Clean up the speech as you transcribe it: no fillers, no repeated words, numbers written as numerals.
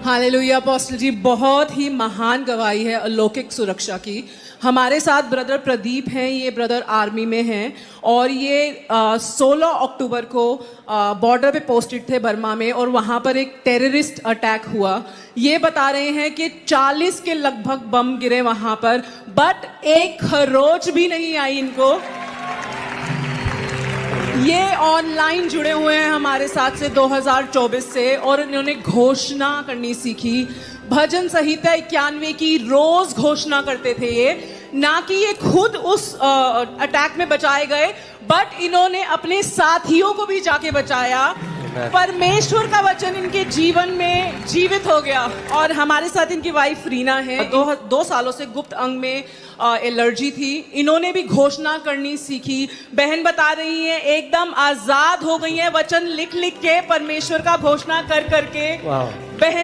Hallelujah apostle जी, बहुत ही महान गवाही है अलौकिक सुरक्षा की। हमारे साथ ब्रदर प्रदीप हैं, ये ब्रदर आर्मी में हैं और ये 16 अक्टूबर को बॉर्डर पे पोस्टेड थे बर्मा में और वहाँ पर एक टेररिस्ट अटैक हुआ। ये बता रहे हैं कि 40 के लगभग बम गिरे वहाँ पर, बट एक खरोच भी नहीं आई इनको। ये ऑनलाइन जुड़े हुए हैं हमारे साथ से 2024 से और इन्होंने घोषणा करनी सीखी। भजन संहिता 91 की रोज घोषणा करते थे ये, ना कि ये खुद उस अटैक में बचाए गए, बट इन्होंने अपने साथियों को भी जाके बचाया। परमेश्वर का वचन इनके जीवन में जीवित हो गया। और हमारे साथ इनकी वाइफ रीना है। 2 सालों से गुप्त अंग में एलर्जी थी। इन्होंने भी घोषणा करनी सीखी। बहन बता रही है एकदम आजाद हो गई है वचन लिख लिख के, परमेश्वर का घोषणा कर करके। बहन